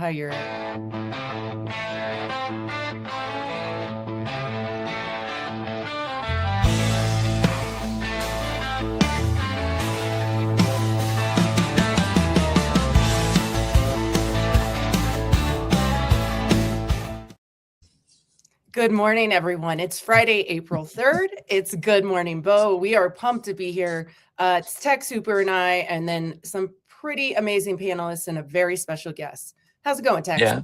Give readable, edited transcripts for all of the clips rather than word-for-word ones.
you're. Good morning, everyone. It's Friday, April 3rd. It's Good Morning Bo. We are pumped to be here. It's Tech Super and I, and then some pretty amazing panelists and a very special guest. How's it going, Tech? Yeah,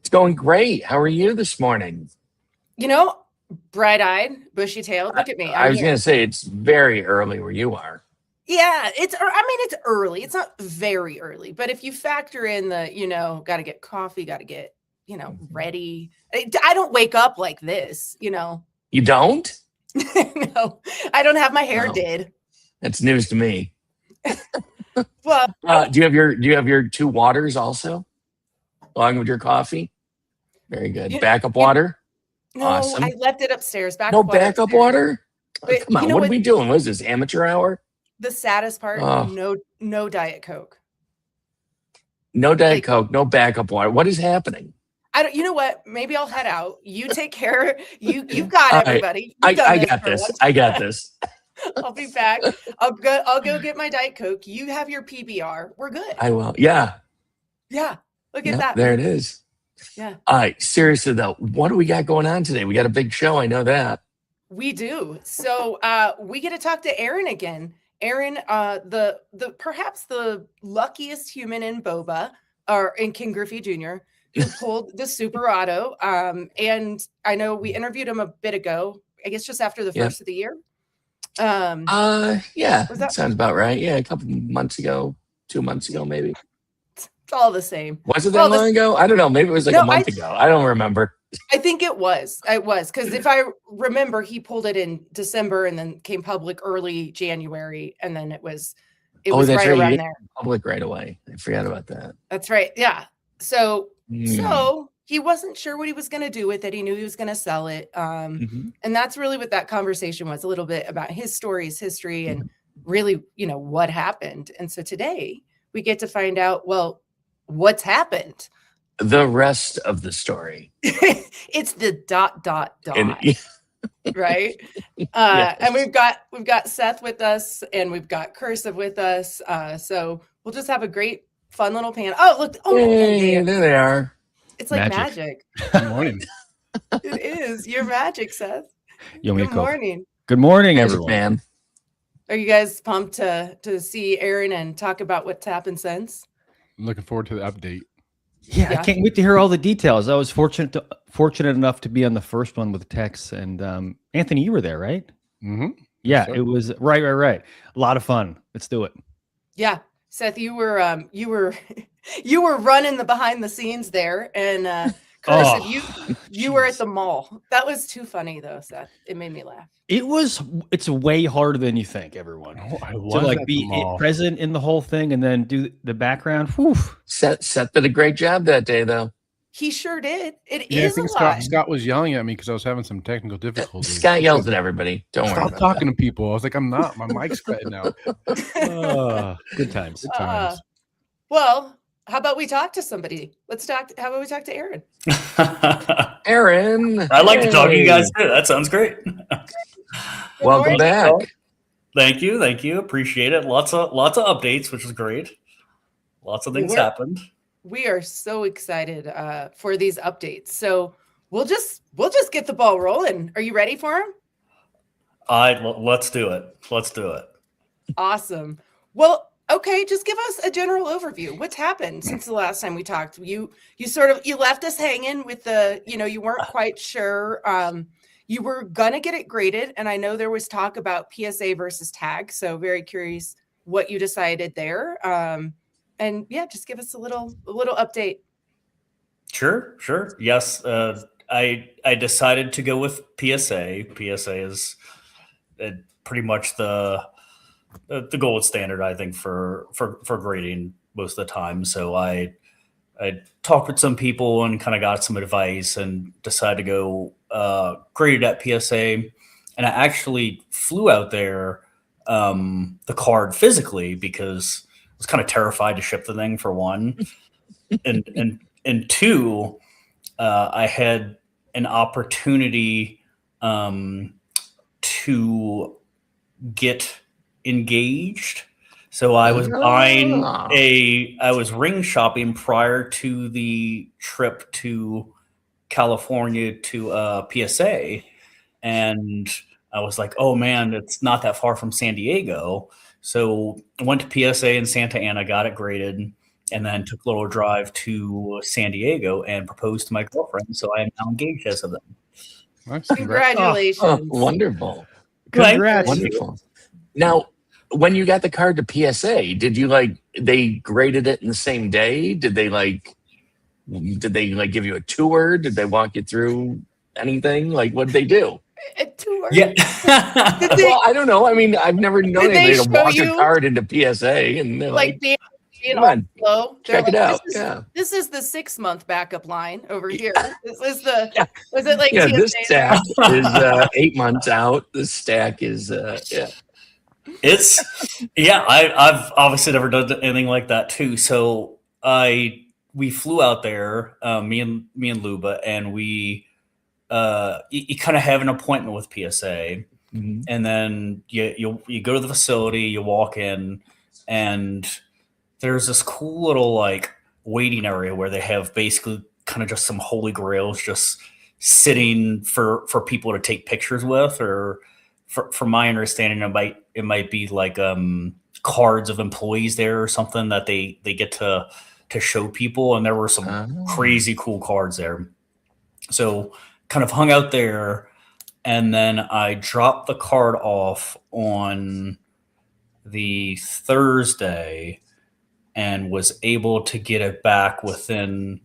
it's going great. How are you this morning? You know, bright-eyed, bushy-tailed. Look at me. I was going to say it's very early where you are. Yeah, it's early. It's not very early, but if you factor in the, got to get coffee, got to get, ready. I don't wake up like this, You don't? No, I don't have my hair did. That's news to me. Well, do you have your two waters also, along with your coffee? Very good. Backup water. No, awesome. I left it upstairs. No backup water. But come on, what are we doing? What is this, amateur hour? The saddest part: no Diet Coke. No Diet Coke. No backup water. What is happening? I don't. You know what? Maybe I'll head out. You take care. You've got everybody. I got this. I got this. I'll be back. I'll go get my Diet Coke. You have your PBR. We're good. I will. Yeah. Yeah. Look at that. There it is. Yeah. All right. Seriously though, what do we got going on today? We got a big show. I know that. We do. So we get to talk to Aaron again. Aaron, the perhaps the luckiest human in boba, or in Ken Griffey Jr., who pulled the Super Auto. And I know we interviewed him a bit ago, I guess just after the first of the year. Yeah, that sounds about right. Yeah, a couple months ago, 2 months ago, maybe. It's all the same. Was it that long ago? I don't know. Maybe it was like a month ago. I don't remember. I think it was. Because if I remember, he pulled it in December and then came public early January, and then it was right around there. Public right away. I forgot about that. That's right. Yeah. So he wasn't sure what he was going to do with it. He knew he was going to sell it. And that's really what that conversation was, a little bit about his story, his history, and really, what happened. And so today we get to find out, well, what's happened. The rest of the story. It's the ... right? Yes. And we've got Seth with us, and we've got Cursive with us. So we'll just have a great, fun little panel. Oh, look! Hey, there they are. It's like magic. Good morning. It is. You're magic, Seth. Good morning. Good morning, everyone. Man. Are you guys pumped to see Aaron and talk about what's happened since? I'm looking forward to the update. Yeah, I can't wait to hear all the details. I was fortunate enough to be on the first one with Tex, and Anthony, you were there, right? Mm-hmm. Yeah, it was right. A lot of fun. Let's do it. Yeah, Seth, you were running the behind the scenes there, and Cursive, you were at the mall. That was too funny though, Seth. It made me laugh. It's way harder than you think, everyone. To be present in the whole thing and then do the background. Whew. Seth did a great job that day, though. He sure did. I think Scott was yelling at me because I was having some technical difficulties. Scott yells at everybody. Don't worry. Stop talking to people. I was like, I'm not. My mic's cutting out. Good times. Good times. Well, how about we talk to somebody? How about we talk to Aaron? Aaron. I'd like to talk to you guys too. That sounds great. Welcome back. Thank you. Appreciate it. Lots of updates, which is great. Lots of things happened. We are so excited for these updates. So we'll just get the ball rolling. Are you ready for them? Let's do it. Awesome. Well, okay, just give us a general overview. What's happened since the last time we talked? You left us hanging with you weren't quite sure. You were gonna get it graded, and I know there was talk about PSA versus tag. So very curious what you decided there. And yeah, just give us a little update. Sure. Yes, I decided to go with PSA. PSA is pretty much the gold standard, I think, for grading most of the time. So I talked with some people and kind of got some advice and decided to go graded at PSA. And I actually flew out there the card physically because I was kind of terrified to ship the thing, for one. and and two, I had an opportunity to get engaged. So I was I was ring shopping prior to the trip to California to PSA, and I was like, oh man, it's not that far from San Diego. So I went to PSA in Santa Ana, got it graded, and then took a little drive to San Diego and proposed to my girlfriend. So I am now engaged as of then. Nice. Congratulations. Oh, wonderful. Congrats. Wonderful. Now, when you got the card to PSA, did you they graded it in the same day? Did they give you a tour? Did they walk you through anything? What did they do? A tour. Yeah. Well, I don't know. I mean, I've never known Did they anybody to show walk you, a card into PSA and they're like being come on, slow? check it out. Yeah. This is the 6-month backup line over here. This is the Yeah. was it like Yeah, TSA this there? stack is 8 months out. This stack is It's I've obviously never done anything like that too. So we flew out there, me and Luba, and we you kind of have an appointment with PSA, Mhm. and then you go to the facility, you walk in, and there's this cool little waiting area where they have basically kind of just some holy grails just sitting for people to take pictures with, or from my understanding, it might be cards of employees there or something that they get to show people, and there were some crazy cool cards there. So kind of hung out there, and then I dropped the card off on the Thursday and was able to get it back within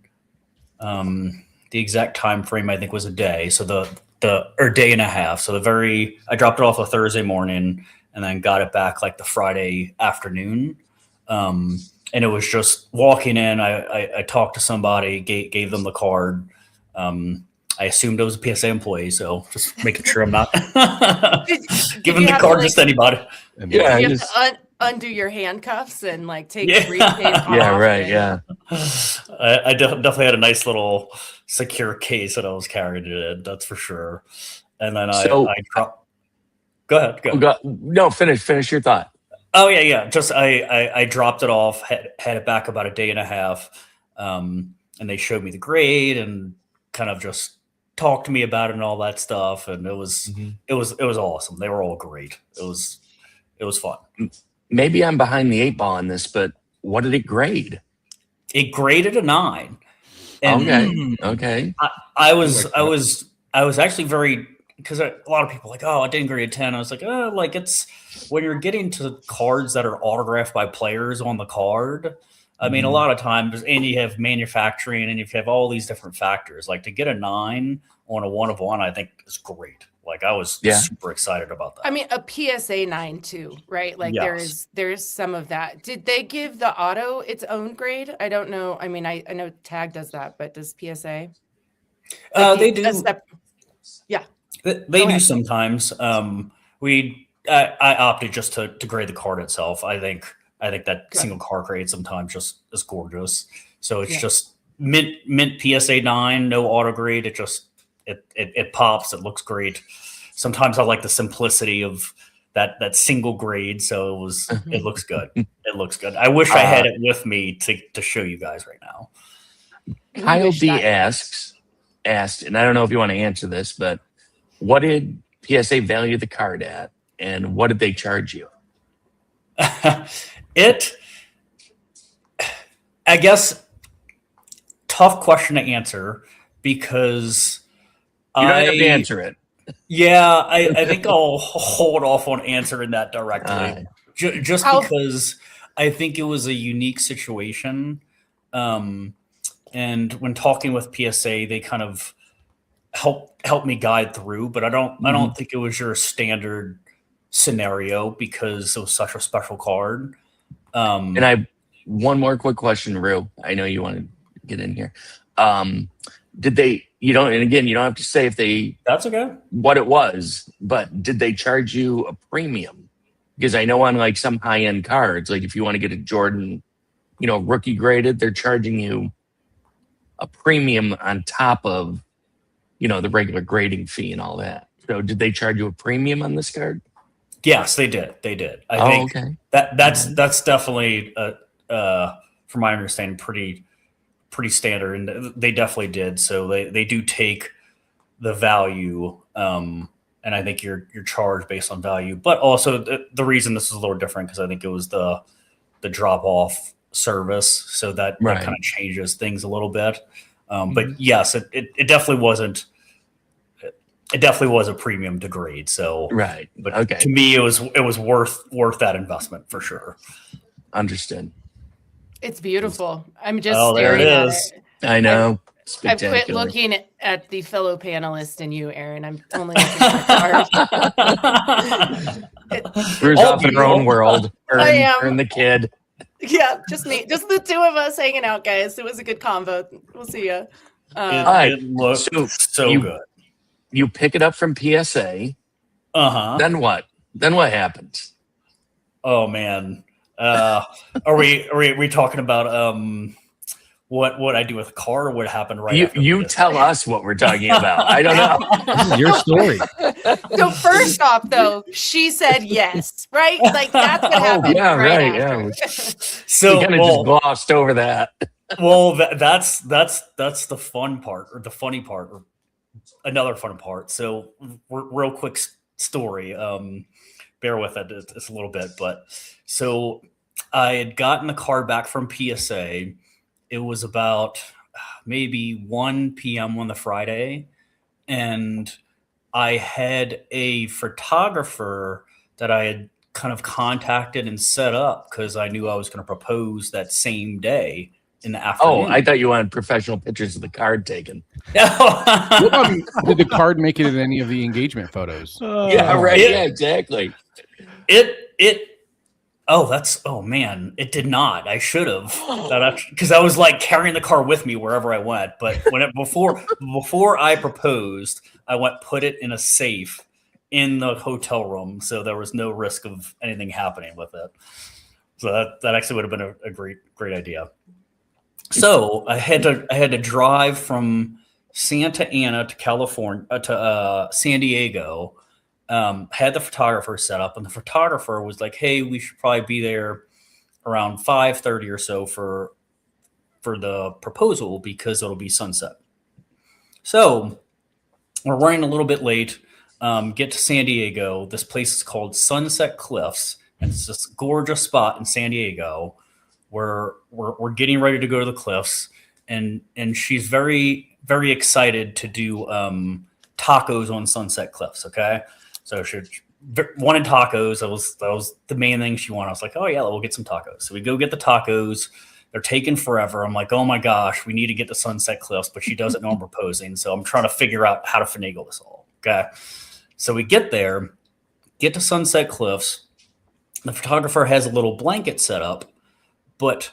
the exact time frame, I think, was a day. So or day and a half. So I dropped it off a Thursday morning and then got it back the Friday afternoon. And it was just walking in. I talked to somebody, gave them the card. I assumed it was a PSA employee, so just making sure I'm not giving the card just to anybody. Yeah, You have to undo your handcuffs and take the briefcase off. yeah, right, yeah. I definitely had a nice little secure case that I was carrying it in. That's for sure. And then I dropped. Go ahead. No, finish your thought. Oh yeah. Just I dropped it off, had it back about a day and a half, and they showed me the grade and kind of just talked to me about it and all that stuff. And it was awesome. They were all great. It was fun. Maybe I'm behind the 8 ball on this, but what did it grade? It graded a 9. And Okay. I was actually very, because a lot of people are like, oh, I didn't grade a 10. I was like, oh, it's when you're getting to cards that are autographed by players on the card. I mean, a lot of times, and you have manufacturing, and you have all these different factors. To get a 9 on a 1 of 1, I think is great. I was super excited about that. I mean, a PSA 9 too, right? Yes. There's some of that. Did they give the auto its own grade? I don't know. I mean, I know Tag does that, but does PSA? They do. Yeah. They do sometimes. I opted just to grade the card itself. I think that single card grade sometimes just is gorgeous. So it's just mint PSA 9, no auto grade. It just it pops. It looks great. Sometimes I like the simplicity of that single grade. So it looks good. It looks good. I wish I had it with me to show you guys right now. Kyle D asked, and I don't know if you want to answer this, but what did PSA value the card at, and what did they charge you? I guess, tough question to answer because you don't have to answer it. Yeah, I think I'll hold off on answering that directly, just because I think it was a unique situation. And when talking with PSA, they kind of help me guide through, but I don't think it was your standard scenario because it was such a special card. And I one more quick question, Rue. I know you want to get in here. Did they? You don't. And again, you don't have to say if they. That's okay. What it was, but did they charge you a premium? Because I know on some high end cards, if you want to get a Jordan, rookie graded, they're charging you a premium on top of, the regular grading fee and all that. So did they charge you a premium on this card? Yes, they did. I think okay. that's definitely from my understanding pretty standard, and they definitely did. So they do take the value, and I think you're charged based on value. But also the reason this is a little different because I think it was the drop off service, so that kind of changes things a little bit. But yes, it definitely wasn't. It definitely was a premium to grade. So but to me, it was worth that investment for sure. Understood. It's beautiful. I'm just there staring it at is. it. I know. I've quit looking at the fellow panelist and you, Aaron. I'm only looking at the card. Drew's off in her own world. I am. Her and the kid. Yeah, just me. Just the two of us hanging out, guys. It was a good convo. We'll see you. It looks so good. You pick it up from PSA. Then what? Then what happens? Oh man. Are we talking about what I do with the car or what happened after you tell us what we're talking about. I don't know. This is your story. So first off, though, she said yes, right? Like that's what happened. Yeah, right. After. Yeah. So we kind of just glossed over that. Well, that's the fun part, or the funny part, or another fun part. So real quick story. Bear with it. It's a little bit, but so I had gotten the car back from PSA. It was about maybe 1 p.m. on the Friday, and I had a photographer that I had kind of contacted and set up because I knew I was going to propose that same day in the afternoon. Oh, I thought you wanted professional pictures of the card taken. Did the card make it in any of the engagement photos? Yeah, right. Yeah, exactly. It did not. I should have, because I was like carrying the car with me wherever I went. But before I proposed, I put it in a safe in the hotel room, so there was no risk of anything happening with it. So that actually would have been a great idea. So I had to drive from Santa Ana to California to San Diego. Had the photographer set up, and the photographer was like, "Hey, we should probably be there around 5:30 or so for the proposal because it'll be sunset." So we're running a little bit late. Get to San Diego. This place is called Sunset Cliffs, and it's this gorgeous spot in San Diego where we're getting ready to go to the cliffs, and she's very, very excited to do tacos on Sunset Cliffs. Okay. So she wanted tacos. That was the main thing she wanted. I was like, oh yeah, we'll get some tacos. So we go get the tacos. They're taking forever. I'm like, oh my gosh, we need to get to Sunset Cliffs, but she doesn't know I'm proposing. So I'm trying to figure out how to finagle this all. Okay. So we get there, get to Sunset Cliffs. The photographer has a little blanket set up, but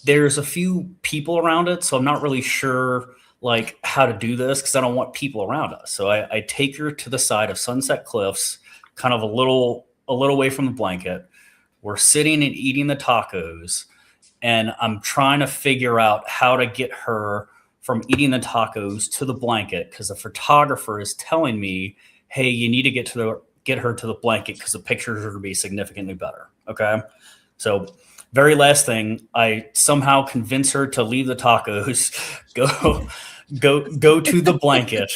there's a few people around it. So I'm not really sure like how to do this because I don't want people around us. So I take her to the side of Sunset Cliffs, kind of a little away from the blanket. We're sitting and eating the tacos, and I'm trying to figure out how to get her from eating the tacos to the blanket because the photographer is telling me, hey, you need to get her to the blanket because the pictures are going to be significantly better. Okay. So very last thing, I somehow convince her to leave the tacos, go to the blanket.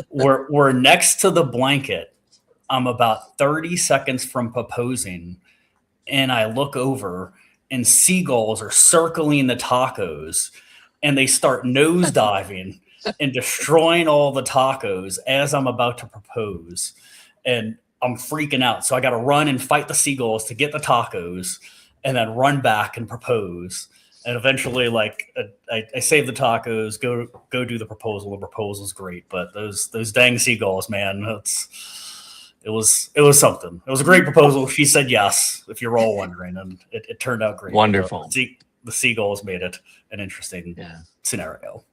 We're next to the blanket. I'm about 30 seconds from proposing, and I look over, and seagulls are circling the tacos, and they start nosediving and destroying all the tacos as I'm about to propose. And I'm freaking out. So I got to run and fight the seagulls to get the tacos, and then run back and propose. And eventually, like I save the tacos, go do the proposal. The proposal's great, but those dang seagulls, man, it was something. It was a great proposal. She said yes, if you're all wondering, and it turned out great. Wonderful. The seagulls made it an interesting scenario.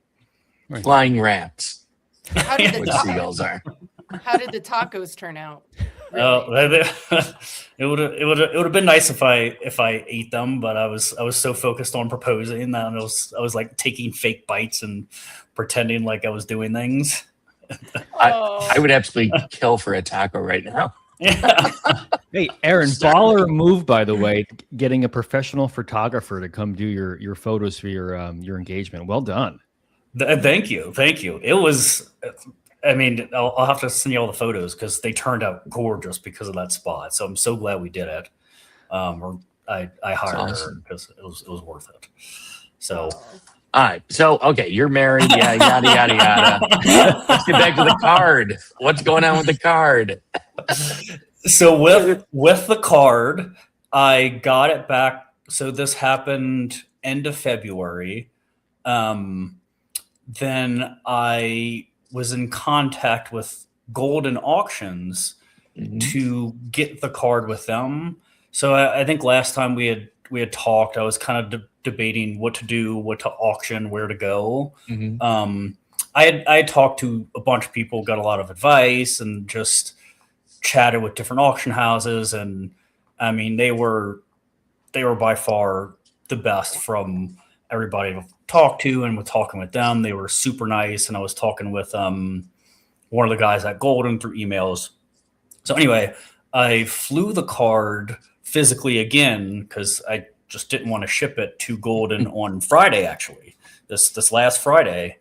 Flying rats. How did the Which seagulls are. How did the tacos turn out? Really? It would have been nice if I ate them, but I was so focused on proposing that I was like taking fake bites and pretending like I was doing things. I would absolutely kill for a taco right now. Yeah. Hey, Aaron, baller move, by the way, getting a professional photographer to come do your photos for your engagement. Well done. Thank you. It was. I mean, I'll have to send you all the photos because they turned out gorgeous because of that spot. So I'm so glad we did it. Or I hired her because it was worth it. So. All right. So, okay, you're married. Yeah, yada, yada, yada. Let's get back to the card. What's going on with the card? So with the card, I got it back. So this happened end of February. Then I was in contact with Golden Auctions to get the card with them. So I think last time we had talked, I was kind of debating what to do, what to auction, where to go. I had talked to a bunch of people, got a lot of advice, and just chatted with different auction houses. And I mean, they were by far the best from everybody I've talked to, and with talking with them, they were super nice. And I was talking with one of the guys at Golden through emails. So anyway, I flew the card physically again because I just didn't want to ship it to Golden on Friday. Actually, this last Friday,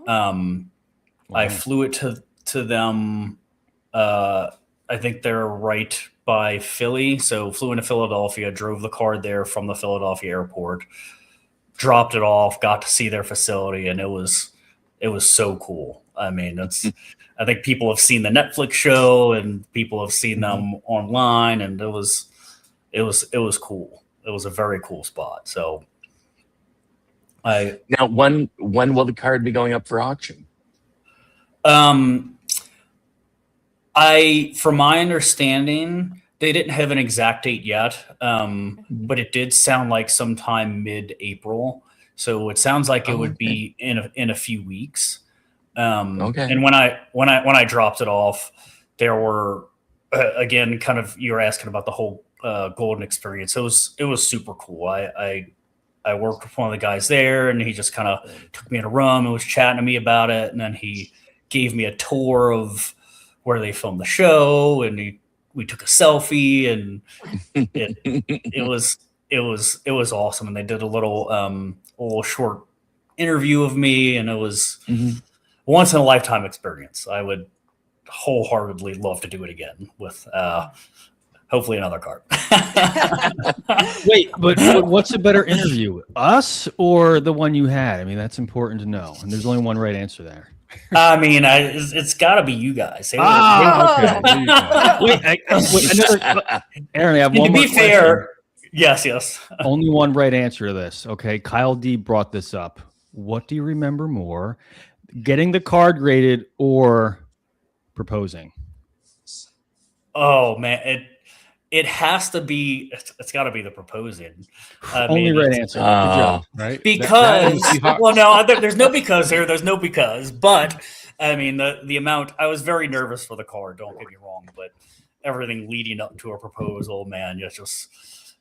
I flew it to them. I think they're right by Philly, so flew into Philadelphia, drove the card there from the Philadelphia airport, dropped it off, got to see their facility, and it was so cool. I mean, I think people have seen the Netflix show and people have seen them online, and it was cool. It was a very cool spot. So Now, when will the card be going up for auction? From my understanding, they didn't have an exact date yet, but it did sound like sometime mid-April. So it sounds like it would be in a few weeks. Okay. And when I dropped it off, there were again, kind of, you were asking about the whole Golden experience. It was super cool. I worked with one of the guys there, and he just kind of took me in a room and was chatting to me about it, and then he gave me a tour of where they filmed the show, and we took a selfie, and it was awesome. And they did a little short interview of me, and it was once in a lifetime experience. I would wholeheartedly love to do it again with hopefully another card. Wait, but what's a better interview, us or the one you had? I mean, that's important to know, and there's only one right answer there. I mean, it's got to be you guys. Okay. Wait, another. Aaron, I have one to more be fair, question. yes. Only one right answer to this. Okay, Kyle D brought this up. What do you remember more, getting the card graded or proposing? Oh man, it has to be. It's got to be the proposing. Only right answer. Good job. Right? Because well, no, there's no because here. There's no because, but I mean the amount. I was very nervous for the card. Don't get me wrong, but everything leading up to a proposal, man, just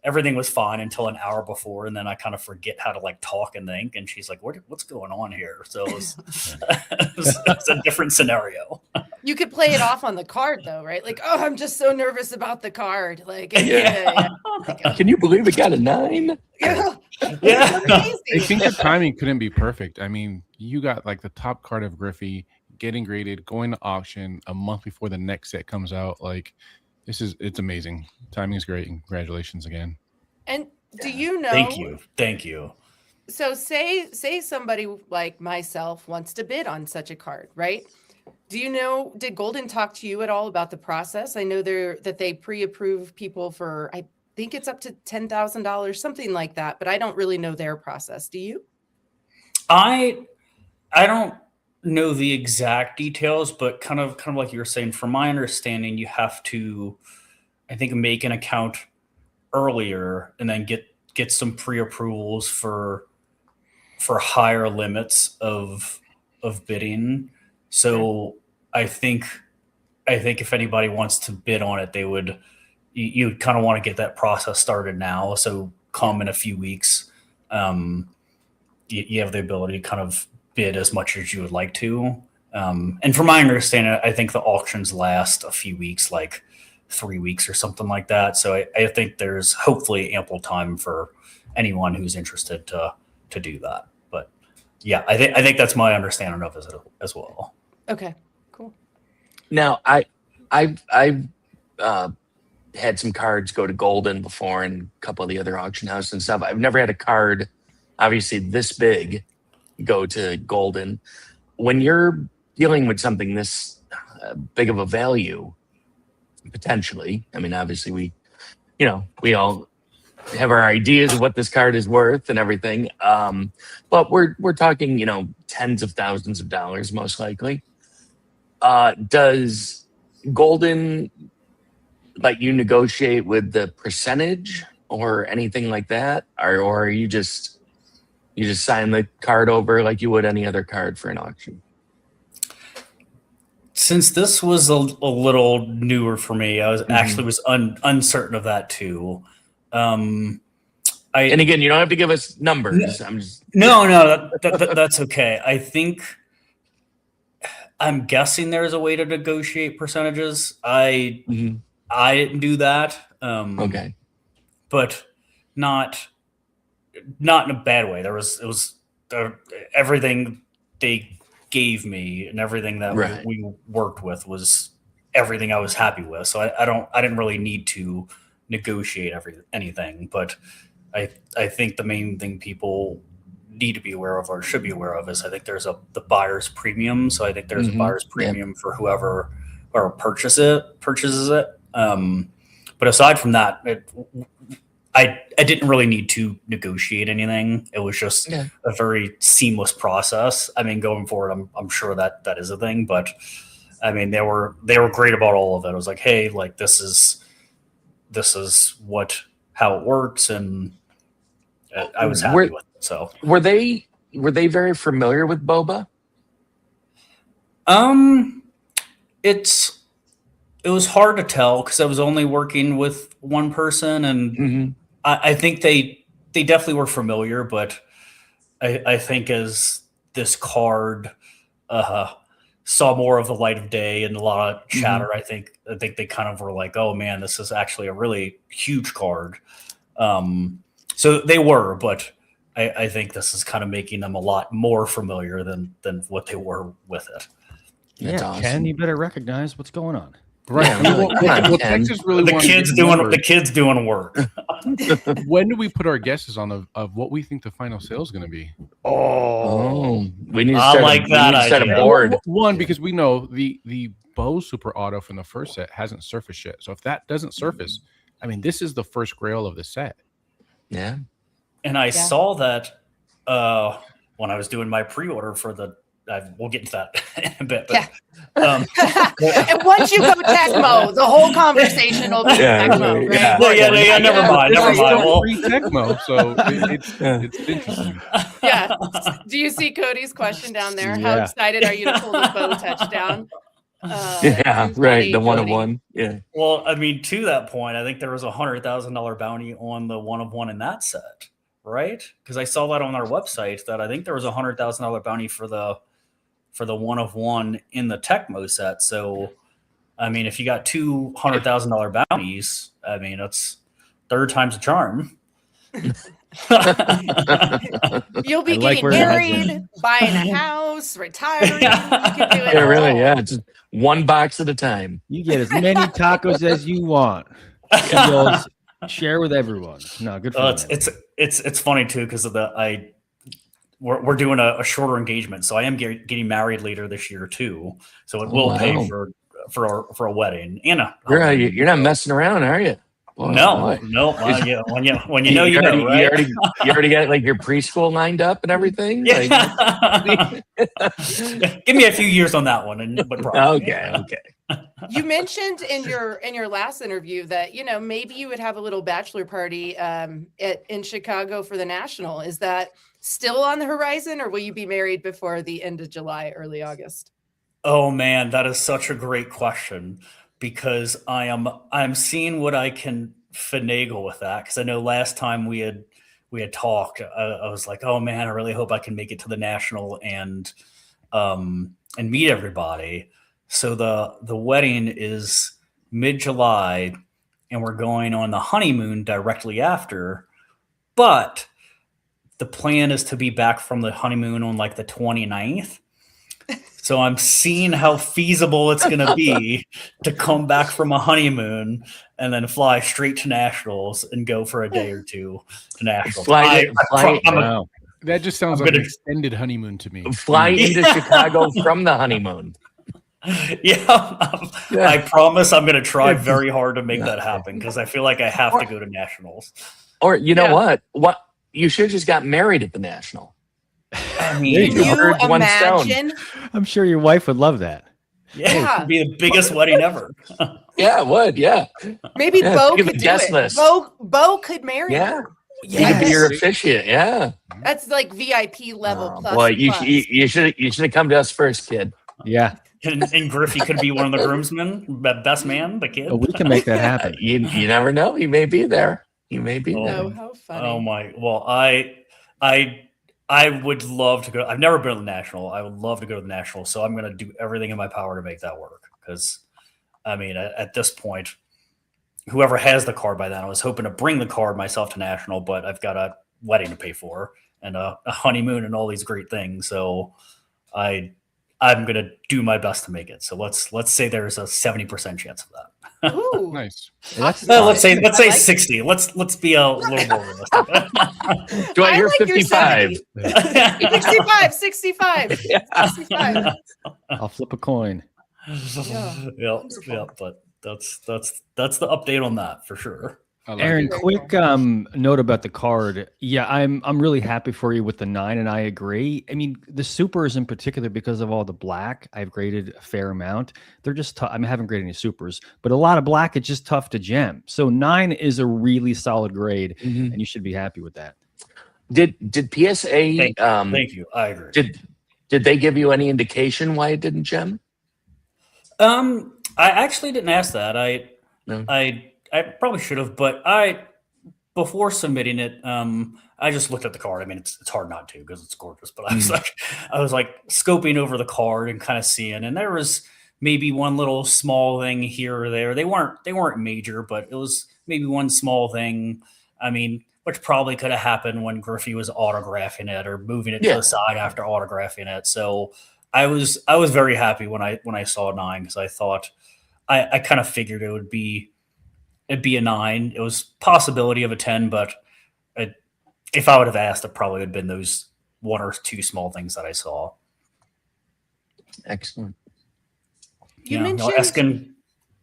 everything was fine until an hour before, and then I kind of forget how to like talk and think. And she's like, "What's going on here?" So it's a different scenario. You could play it off on the card though, right? Like, oh, I'm just so nervous about the card. Like, Can you believe it got a 9? Yeah. I think the timing couldn't be perfect. I mean, you got like the top card of Griffey getting graded, going to auction a month before the next set comes out. Like, it's amazing. Timing is great. And congratulations again. And do you know? Thank you. So say somebody like myself wants to bid on such a card, right? Do you know, did Golden talk to you at all about the process? I know that they pre-approve people for, I think it's up to $10,000, something like that, but I don't really know their process. Do you? I don't know the exact details, but kind of like you were saying, from my understanding, you have to, I think, make an account earlier and then get some pre-approvals for higher limits of bidding. So I think I think if anybody wants to bid on it, they would. You kind of want to get that process started now. So come in a few weeks, you have the ability to kind of bid as much as you would like to. And from my understanding, I think the auctions last a few weeks, like 3 weeks or something like that. So I think there's hopefully ample time for anyone who's interested to do that. But yeah, I think that's my understanding of it as well. Okay, cool. Now, I've had some cards go to Golden before and a couple of the other auction houses and stuff. I've never had a card, obviously this big, go to Golden. When you're dealing with something this big of a value, potentially, I mean, obviously we all have our ideas of what this card is worth and everything. But we're talking, tens of thousands of dollars, most likely. Does Golden let you negotiate with the percentage or anything like that? Or are you just sign the card over like you would any other card for an auction? Since this was a little newer for me, I was actually was uncertain of that too. And again, you don't have to give us numbers. That's okay. I think I'm guessing there's a way to negotiate percentages. I didn't do that. Okay, but not in a bad way. It was everything they gave me and everything that we worked with was everything I was happy with. So I didn't really need to negotiate anything. But I think the main thing people need to be aware of or should be aware of is I think there's the buyer's premium. So I think there's a buyer's premium for whoever or purchases it. But aside from that, I didn't really need to negotiate anything. It was just a very seamless process. I mean, going forward, I'm sure that is a thing, but I mean, they were great about all of it. It was like, hey, like this is how it works. And I was happy with it. So were they very familiar with Boba? It was hard to tell because I was only working with one person, and I think they definitely were familiar, but I think as this card saw more of the light of day and a lot of chatter, I think they kind of were like, oh man, this is actually a really huge card. So they were, but I think this is kind of making them a lot more familiar than what they were with it. That's awesome. Ken, you better recognize what's going on. Right. Texas really the kids doing work. When do we put our guesses on of what we think the final sale is going to be? We need to set a board. One, because we know the Bose Super Auto from the first set hasn't surfaced yet. So if that doesn't surface, I mean, this is the first grail of the set. Yeah. And I saw that when I was doing my pre-order for the. We'll get into that in a bit. But, and once you go Tecmo, the whole conversation will be Tecmo, right? Yeah, never mind. Well, free Tecmo, so it's interesting. Yeah. Do you see Cody's question down there? How excited are you to pull the bow touchdown? Right. The 1-of-1. Yeah. Well, I mean, to that point, I think there was $100,000 bounty on the 1-of-1 in that set, right? Because I saw that on our website that I think there was $100,000 bounty for the 1-of-1 in the Tecmo set. So, I mean, if you got $200,000 bounties, I mean, that's third time's a charm. You'll be getting married, buying a house, retiring. You can do it all. Really, just one box at a time. You get as many tacos as you want. Share with everyone. No, good for you. It's funny too because of we're doing a shorter engagement, so I am getting married later this year too. So it will pay for a wedding. You're not messing around, are you? Boy, no. When you know, you know, right? You already got like your preschool lined up and everything. Yeah. Give me a few years on that one, okay. You mentioned in your last interview that maybe you would have a little bachelor party in Chicago for the National. Is that still on the horizon, or will you be married before the end of July, early August? Oh man, that is such a great question because I'm seeing what I can finagle with that because I know last time we had talked, I was like, oh man, I really hope I can make it to the national and meet everybody. So the wedding is mid-July, and we're going on the honeymoon directly after. But the plan is to be back from the honeymoon on like the 29th. So I'm seeing how feasible it's going to be to come back from a honeymoon and then fly straight to nationals and go for a day or two to nationals. Wow. That just sounds I'm like an gonna- extended honeymoon to me. Fly into Chicago from the honeymoon. Yeah, I promise I'm going to try very hard to make that happen because I feel like I have to go to nationals. Or you know Yeah. what? You should have just got married at the national. I Can mean, Two you birds, one stone. imagine? I'm sure your wife would love that. yeah, Yeah. it'd be the biggest wedding ever. Yeah, it would. Yeah, Maybe Yeah, Bo think of could the do guest it. list. Bo could marry yeah. her. You could be your officiant. Yeah. That's like VIP level plus. Boy, plus. you should have come to us first, kid. Yeah. And Griffey could be one of the groomsmen, best man, the kid. We can make that happen. You never know. He may be there. He may be Oh. there. Oh, how funny. Oh my! Well, I would love to go. I've never been to the national. I would love to go to the national. So I'm going to do everything in my power to make that work. Because, I mean, at this point, whoever has the card by then, I was hoping to bring the card myself to national, but I've got a wedding to pay for and a honeymoon and all these great things. So I'm going to do my best to make it. So let's say there's a 70% chance of that. Ooh. Nice. That's Let's say I like 60. Let's be a little more realistic. Do I I hear like your 55? 65, 65, 65. I'll flip a coin. Yeah. But that's the update on that for sure. I like Aaron, it. quick note about the card. Yeah, I'm really happy for you with the 9, and I agree. I mean, the supers in particular, because of all the black, I've graded a fair amount. They're just tough. I mean, I haven't graded any supers, but a lot of black, it's just tough to gem. So 9 is a really solid grade, Mhm. and you should be happy with that. Did PSA Thank you. I agree. did they give you any indication why it didn't gem? I actually didn't ask that. No. I probably should have, but before submitting it, I just looked at the card. I mean, it's hard not to because it's gorgeous. But I was like scoping over the card and kind of seeing, and there was maybe one little small thing here or there. They weren't major, but it was maybe one small thing. I mean, which probably could have happened when Griffey was autographing it or moving it to the side after autographing it. So I was very happy when I saw 9 because I thought I kind of figured it'd be a 9. It was possibility of a 10, but if I would have asked, it probably would have been those 1 or 2 small things that I saw. Excellent. You Y'all mentioned asking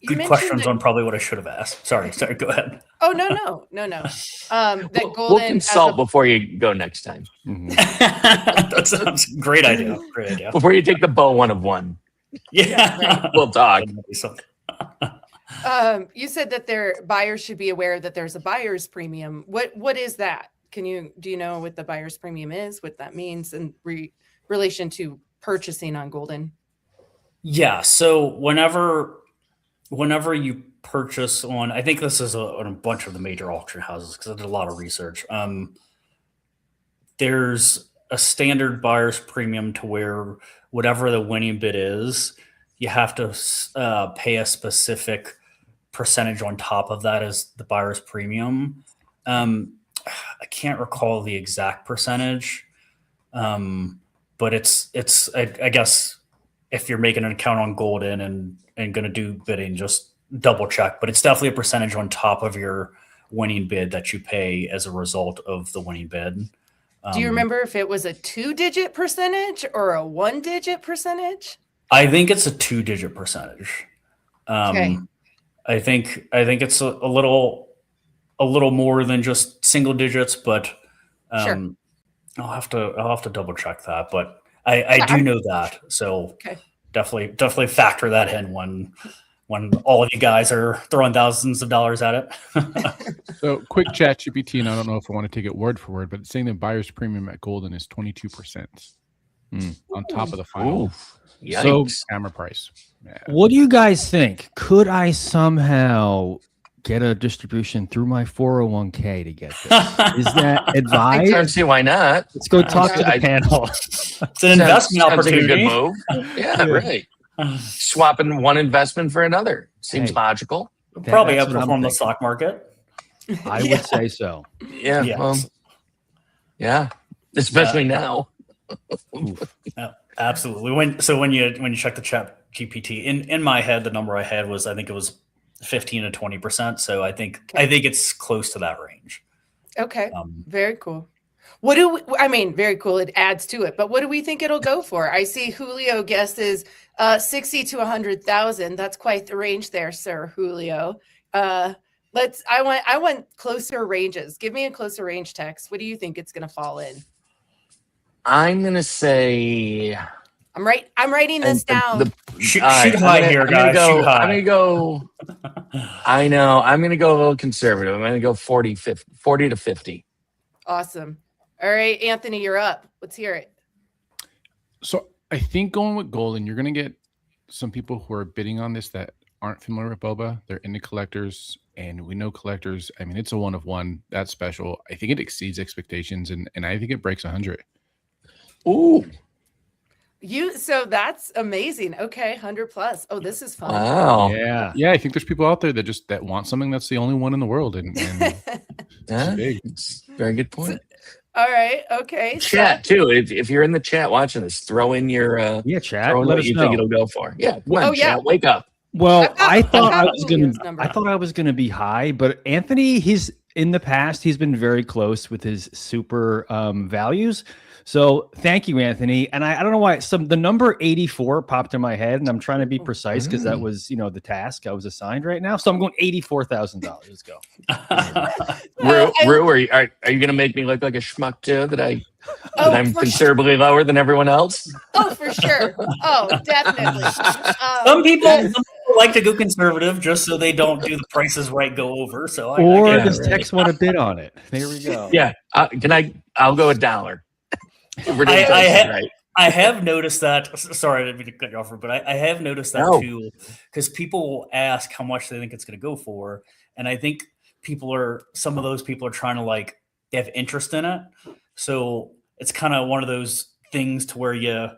good mentioned questions that- on probably what I should have asked. Sorry, go ahead. Oh no. That We'll golden as consult a- before you go next time. Mhm. That sounds great idea. Great idea. Before you take the bow 1 of 1, Yeah. we'll talk. You said that their buyers should be aware that there's a buyer's premium. What is that? Do you know what the buyer's premium is? What that means in relation to purchasing on Golden? Yeah. So whenever you purchase on, I think this is on a bunch of the major auction houses because I did a lot of research. There's a standard buyer's premium to where whatever the winning bid is, you have to pay a specific percentage on top of that as the buyer's premium. I can't recall the exact percentage, but it's I guess if you're making an account on Golden and going to do bidding, just double check. But it's definitely a percentage on top of your winning bid that you pay as a result of the winning bid. Do you remember if it was a 2-digit percentage or a 1-digit percentage? I think it's a 2-digit percentage. Okay. I think it's a little more than just single digits, but Sure. I'll have to double check that. But I do know that, so Okay. definitely factor that in when all of you guys are throwing thousands of dollars at it. So quick chat GPT, and I don't know if I want to take it word for word, but it's saying the buyer's premium at Golden is 22%. On top of the final. Ooh, So- yikes. Camera price. Yeah. What do you guys think? Could I somehow get a distribution through my 401k to get this? Is that I advised? don't see why not. Let's go talk to the I- panel. It's an investment Sounds like a opportunity. good move. Yeah, right. Swapping one investment for another seems Hey. logical. Probably That's what I'm outperform the thinking. stock market. I Yeah. would say so. Yeah, Yes. well, yeah, especially now. Absolutely. When you check the chat GPT, in my head, the number I had was, I think it was 15 to 20%. So I think it's close to that range. Okay. Um, Very cool. What do we, I mean, very cool. It adds to it, but what do we think it'll go for? I see Julio guesses 60 to 100,000. That's quite the range there, sir, Julio. I want closer ranges. Give me a closer range, Tex. What do you think it's going to fall in? I'm gonna say I'm writing this down. shoot all right, high here, I'm gonna guys. go. Shoot high. I'm gonna go. I know. I'm gonna go a little conservative. I'm gonna go 40 to 50. Awesome. All right, Anthony, you're up. Let's hear it. So I think going with Golden, you're going to get some people who are bidding on this that aren't familiar with boba. They're into collectors, and we know collectors. I mean, it's a one of one. That's special. I think it exceeds expectations, and I think it breaks 100. Ooh, So that's amazing. Okay, 100 plus. Oh, this is fun. wow. Yeah. Yeah, I think there's people out there that want something that's the only one in the world, and Yeah, big. it's a very good point. All right. Okay. Chat too. If you're in the chat watching this, throw in your Yeah, chat. throw in Let what us you know. think it'll go for. Yeah, come on, Oh, yeah. chat, wake up. Well, I've got- I thought I've I got was gonna. Julio's number. I thought I was gonna be high, but Anthony, he's in the past. He's been very close with his super values. So thank you, Anthony. And I don't know why the number 84 popped in my head, and I'm trying to be precise because that was the task I was assigned right now. So I'm going $84,000. Let's go. Rue, are you gonna make me look like a schmuck too? That Oh, I'm for considerably lower than everyone else? Oh, for sure. Oh, definitely. Some people like to go conservative just so they don't do the prices right go over. So Or I get does it, right. Tex want to bid on it? There we go. Yeah. I'll go $1. If we're doing I prices had- right. I have noticed that. Sorry, I didn't mean to cut you off, but I have noticed that No. too, because people will ask how much they think it's going to go for, and I think some of those people are trying to they have interest in it, so it's kind of one of those things to where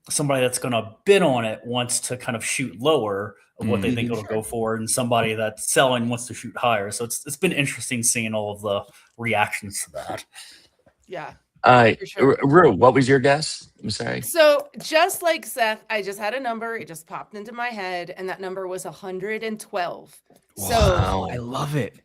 somebody that's going to bid on it wants to kind of shoot lower of what they think it'll go for, and somebody that's selling wants to shoot higher. So it's been interesting seeing all of the reactions to that. Yeah. For sure. Rue, what was your guess? I'm sorry. So just like Seth, I just had a number. It just popped into my head, and that number was 112. So Wow. I love it.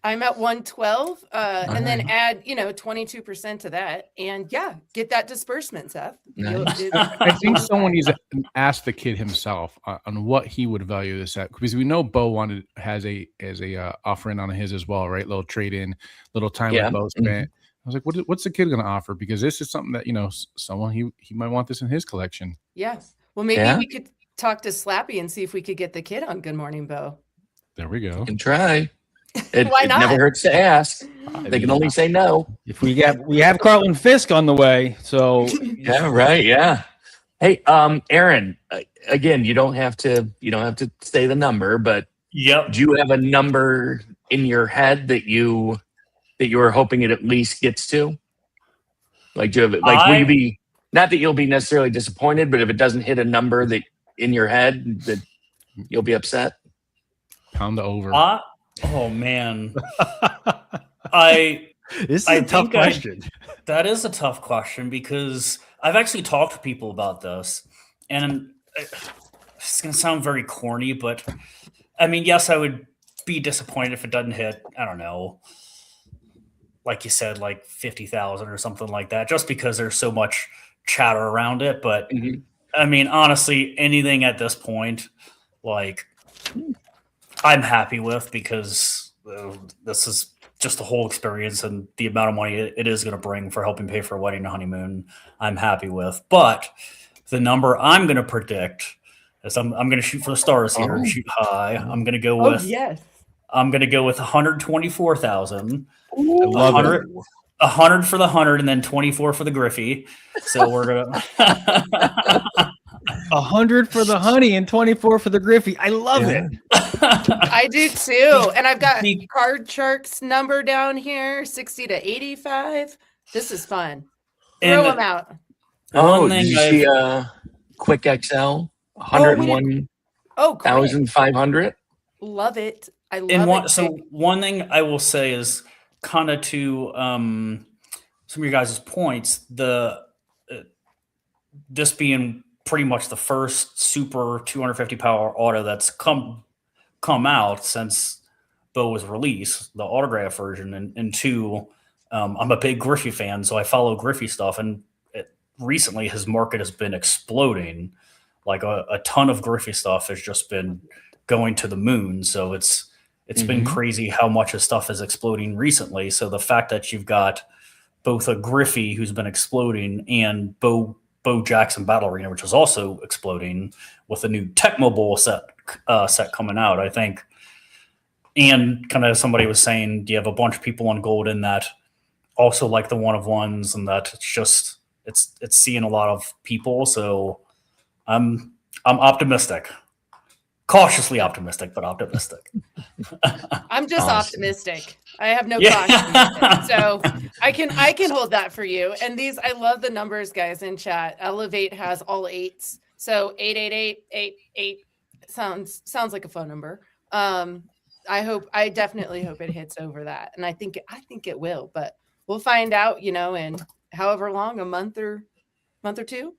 I'm at 112, and then Alright. add 22% to that, and get that disbursement, Seth. Nice. I think someone needs to ask the kid himself on what he would value this at, because we know Bo has a offering on his as well, right? Little trade in, little time Yeah. with Bo spent. I was like, what's the kid going to offer? Because this is something that someone he might want this in his collection. Yeah. Well, maybe Yeah. we could talk to Slappy and see if we could get the kid on Good Morning Bo. There we go. Can try. It Why not? never hurts to ask. They can only say no. If we have Carlton Fisk on the way, so Yeah, right. Yeah. Hey, Aaron. Again, you don't have to say the number, but Yep. do you have a number in your head that you were hoping it at least gets to? Like, do you have will you be, not that you'll be necessarily disappointed, but if it doesn't hit a number that in your head that you'll be upset? Pound the over. Oh man, this is I a tough think question. that is a tough question because I've actually talked to people about this, and it's going to sound very corny, but I mean, yes, I would be disappointed if it doesn't hit. I don't know, like you said, like 50,000 or something like that, just because there's so much chatter around it. But Mhm. I mean, honestly, anything at this point, I'm happy with, because this is just the whole experience and the amount of money it is going to bring for helping pay for a wedding and honeymoon. I'm happy with, but the number I'm going to predict is I'm going to shoot for the stars here and shoot high. I'm going to go with yes. I'm going to go with 124,000. I love it. 100 for the 100 and then 24 for the Griffey. So we're gonna 100 for the honey and 24 for the Griffey. I love it. I do too. And I've got Card Shark's number down here, 60 to 85. This is fun. Throw them out. Oh, did you see Quick XL? 101,500. Love it. I love it. So one thing I will say is kind of to some of your guys' points, this being pretty much the first super 250 power auto that's come out since Bo was released, the autograph version, and two, I'm a big Griffey fan, so I follow Griffey stuff, and recently his market has been exploding. Like a ton of Griffey stuff has just been going to the moon. So it's been crazy how much his stuff is exploding recently. So the fact that you've got both a Griffey who's been exploding and Bo Jackson Battle Arena, which is also exploding with a new Tecmo Bowl set coming out, I think. And kind of somebody was saying, do you have a bunch of people on Golden that also like the one of ones, and that it's seeing a lot of people. So I'm optimistic. Cautiously optimistic, but optimistic. I'm just optimistic. I have no caution, so I can hold that for you. And I love the numbers, guys, in chat. Elevate has all 8s, so 88888 sounds like a phone number. I definitely hope it hits over that, and I think it will. But we'll find out, in however long, a month or two.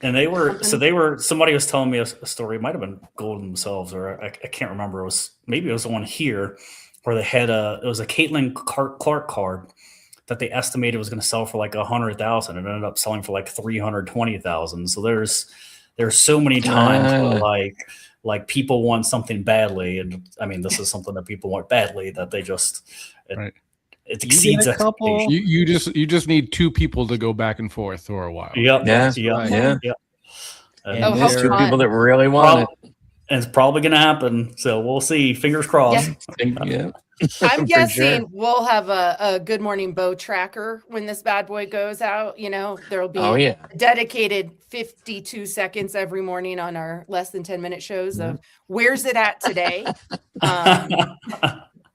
And somebody was telling me a story. It might have been Golden themselves, or I can't remember. Maybe it was the one here where they had it was a Caitlin Clark card that they estimated was going to sell for like 100,000, and it ended up selling for like 320,000. So there's so many times where like people want something badly, and I mean this is something that people want badly that they just it exceeds a couple. You just need 2 people to go back and forth for a while. Yep. Yeah. And there's 2 people that really want it. And it's probably going to happen. So we'll see. Fingers crossed. Yeah. I'm guessing we'll have a Good Morning Bo tracker when this bad boy goes out. There'll be a dedicated 52 seconds every morning on our less than 10-minute shows of where's it at today.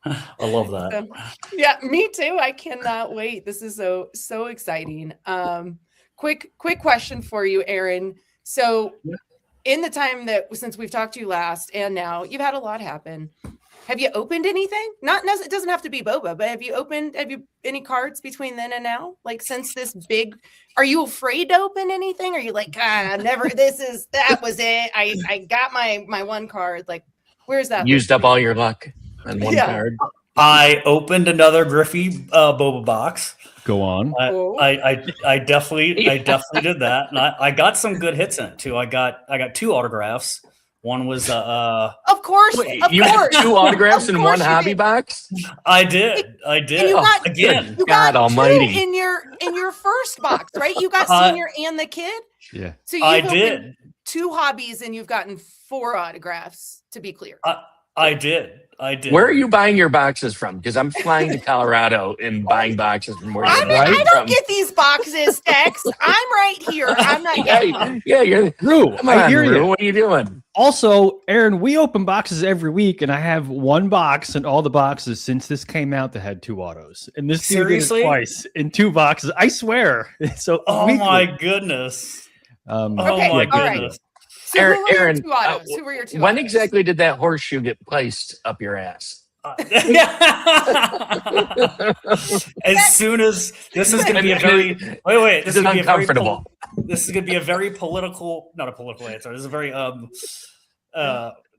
I love that. Yeah, me too. I cannot wait. This is so exciting. Quick question for you, Aaron. So in the time since we've talked to you last and now, you've had a lot happen. Have you opened anything? It doesn't have to be boba, but have you any cards between then and now? Like since this big, are you afraid to open anything? Are you like, God, that was it. I got my one card. Like, where's that? Used up all your luck on one card. I opened another Griffey boba box. Go on. I definitely did that, and I got some good hits in it too. I got 2 autographs. One was of course. You got 2 autographs in one hobby box. I did. And you got, again. You God got Almighty! 2 in your first box, right? You got senior and the kid. Yeah. So I did 2 hobbies, and you've gotten 4 autographs. To be clear, I did. Where are you buying your boxes from? Because I'm flying to Colorado and buying boxes from where you're I don't get these boxes, Tex. I'm right here. I'm not getting them. Yeah, you're Rue. I hear you. What are you doing? Also, Aaron, we open boxes every week, and I have 1 box and all the boxes since this came out that had 2 autos. And this seriously twice in 2 boxes. I swear. So my goodness. My goodness. Right. So Aaron, who were your 2 when autos? Exactly did that horseshoe get placed up your ass? As soon as this is going to be a very this is uncomfortable. This is going to be a very not a political answer. This is a very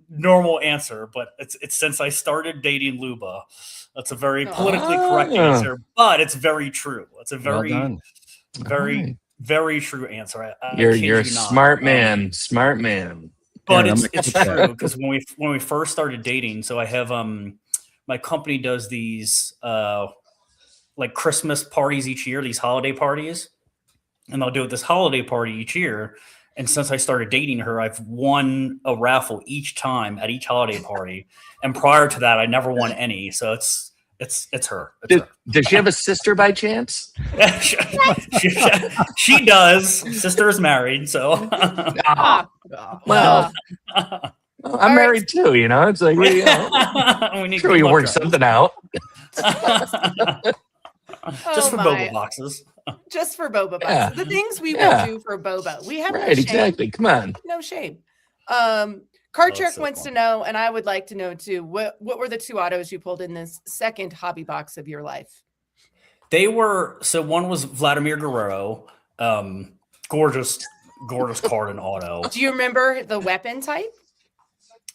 normal answer, but it's since I started dating Luba. That's a very politically correct answer, but it's very true. It's a very very true answer. You're a smart man. But it's true because when we first started dating, so I have my company does these like Christmas parties each year, these holiday parties, and they'll do this holiday party each year. And since I started dating her, I've won a raffle each time at each holiday party. And prior to that, I never won any. So It's her. Does she have a sister by chance? she, she does. Sister is married, so. Well, I'm married too. You know, it's like we need sure we work something out. Just for boba boxes. Just for boba boxes. Yeah. The things we will do for boba. We have no shame. Exactly. Come on. No shame. Card Trick wants to know, and I would like to know too, what were the 2 autos you pulled in this second hobby box of your life? They were, so one was Vladimir Guerrero, gorgeous card and auto. Do you remember the weapon type?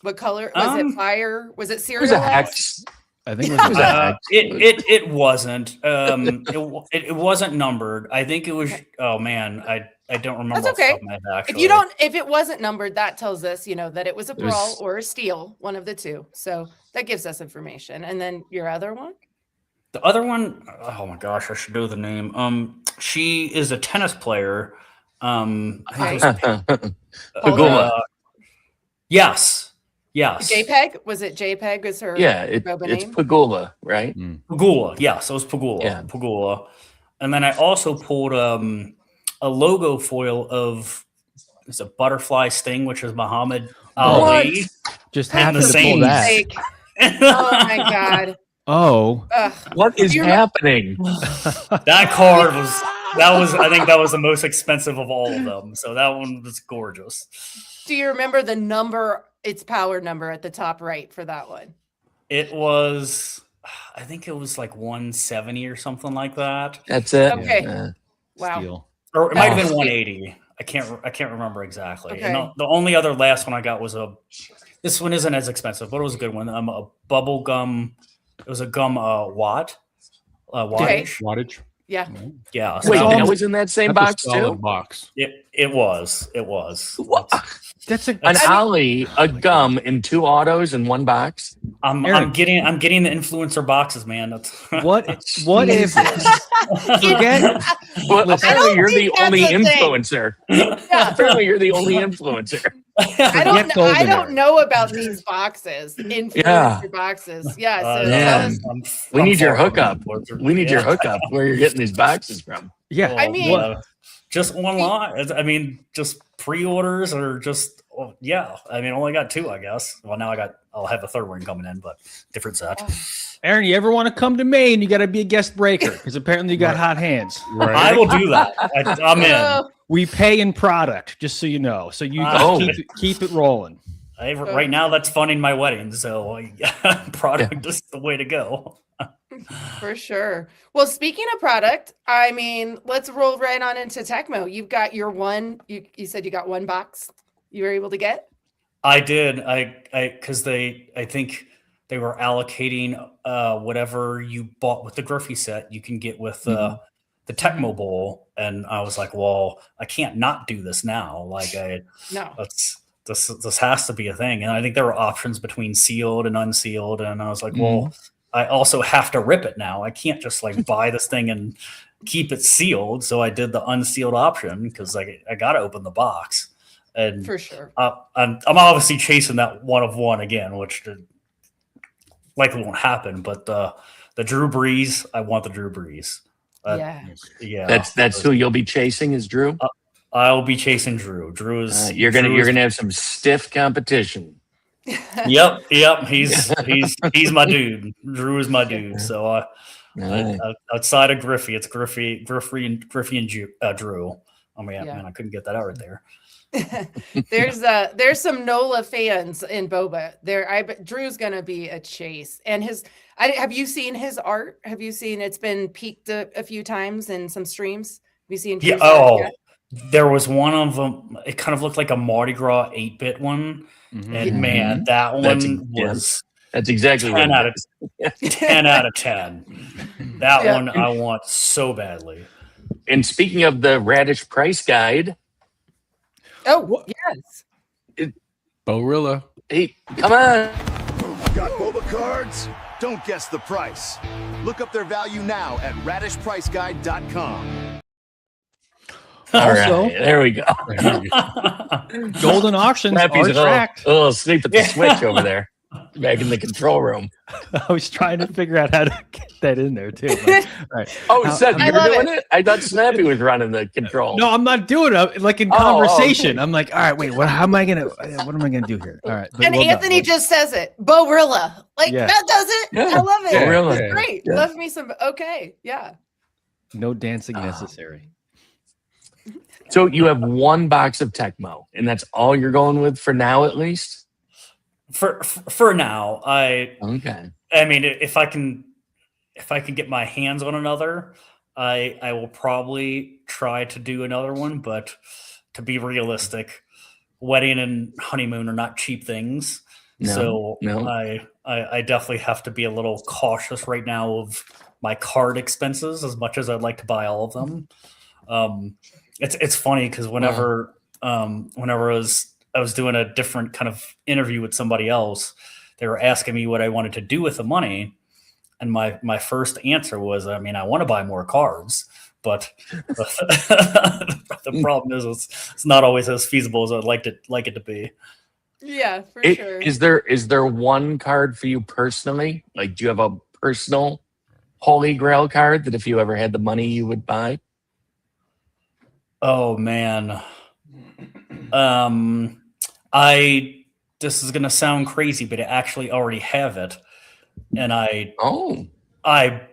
What color was it? Fire? Was it It serial? was a hex. I think it was It wasn't. It wasn't numbered. I think it was. Oh man, I don't remember. That's okay. Off the top of my head, If it wasn't numbered, that tells us, that it was a brawl or a steal, one of the two. So that gives us information. And then your other one? The other one, oh my gosh, I should know the name. She is a tennis player. I think it was Yes. JPEG? Was it JPEG? Was her it's name? Pagula, right? Pagula. Yes, it was Pagula. Yeah. Pagula. And then I also pulled a logo foil of it's a butterfly sting, which is Muhammad Ali. Just And happened the to pull same that. Oh my God. Oh, Ugh. What is happening? That card I think that was the most expensive of all of them. So that one was gorgeous. Do you remember the number, its power number at the top right for that one? It was, I think it was like 170 or something like that. That's it. Okay. Wow. Steal. Or it might have been 180. I can't remember exactly. Okay. And the only other last one I got was this one isn't as expensive, but it was a good one. A bubble gum. It was a gum wattage. Wattage. Yeah. Yeah. So Wait, that that was- was in that same That's box a solid too? box. It was. That's a An Ollie, a gum, and 2 autos in one box. I'm getting the influencer boxes, man. That's what if forget Well, apparently you're the think only that's a thing. influencer. Apparently you're the only influencer. I Golden don't Era. know about these boxes, influencer boxes. Yeah. So yeah. tell us- We need your far hookup. from influencer. We need your Yeah. hookup where you're getting these boxes from. yeah. I mean- just online. I mean, just pre-orders or just I mean, only got 2, I guess. Well, now I'll have a third one coming in, but different set. Aaron, you ever want to come to Maine? You got to be a guest breaker because apparently you got hot hands. Right. I will do that. I'm in. Oh, We pay in product, just so you know. So you Oh. keep it rolling. Right now, that's funding my wedding, so product is the way to go. for sure. Well, speaking of product, I mean, let's roll right on into Tecmo. You've got your one. You said you got one box. You were able to get. I did. Because I think they were allocating whatever you bought with the Griffey set, you can get with the Tecmo Bowl, and I was like, well, I can't not do this now. Like No. this has to be a thing. And I think there were options between sealed and unsealed, and I was like, well, I also have to rip it now. I can't just like buy this thing and keep it sealed. So I did the unsealed option because I got to open the box. And For sure. I'm obviously chasing that 1 of 1 again, which likely won't happen. But the Drew Brees, I want the Drew Brees. Yeah. That's who you'll be chasing is Drew. I'll be chasing Drew. Drew is You're gonna have some stiff competition. Yep. He's my dude. Drew is my dude. So outside of Griffey, it's Griffey and Drew. Oh man, I couldn't get that out right there. There's some NOLA fans in Boba. Drew's gonna be a chase. And have you seen his art? Have you seen it's been peaked a few times in some streams? Have you seen Drew's art yet? There was one of them. It kind of looked like a Mardi Gras 8-bit one, and man, that one was that's exactly 10 what out of 10 out of 10. That one I want so badly. And speaking of the Radish price guide, Yes. Borilla. hey, come on. Got boba cards? Don't guess the price. Look up their value now at radishpriceguide.com. All Also- right, there we go. Golden auctions Snappy's are tracked. a little sleep at the switch over there. back in the control room. I was trying to figure out how to get that in there too. But, all right. Oh, Seth, I you were love doing it? I thought Snappy was running the control. No, I'm not doing it. Like in Oh, conversation, okay. I'm like, all right, wait, what am I gonna do here? All right, but And well done. Anthony just says it. Borilla. Like Yeah. that does it. Yeah. I love it. Yeah, really. It's great. Yeah. Love me some. Okay. Yeah. No dancing necessary. So you have one box of Tecmo, and that's all you're going with for now, at least? For now, Okay. I mean, if I can get my hands on another, I will probably try to do another one. But to be realistic, wedding and honeymoon are not cheap things. No. I definitely have to be a little cautious right now of my card expenses, as much as I'd like to buy all of them. It's funny because whenever I was doing a different kind of interview with somebody else, they were asking me what I wanted to do with the money. And my first answer was, I mean, I want to buy more cards, but the problem is it's not always as feasible as I'd like it to be. Yeah, for sure. Is there one card for you personally? Like, do you have a personal Holy Grail card that if you ever had the money you would buy? Oh man. This is gonna sound crazy, but I actually already have it. And I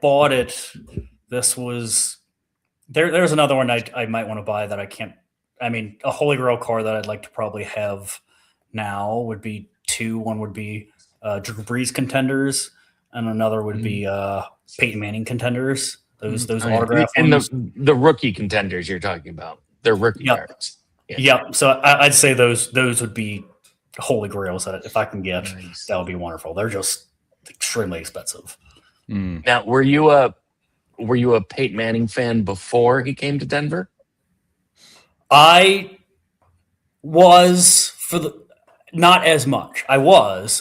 bought it. This was there's another one I might want to buy that I can't. I mean, a Holy Grail card that I'd like to probably have now would be two. One would be Drew Brees contenders, and another would be Peyton Manning contenders. Those autograph and ones. the rookie contenders you're talking about. They're rookie cards. Yeah. Yep. So I'd say those would be Holy Grails that if I can get, Nice. that would be wonderful. They're just extremely expensive. Now, were you a Peyton Manning fan before he came to Denver? I was not as much. I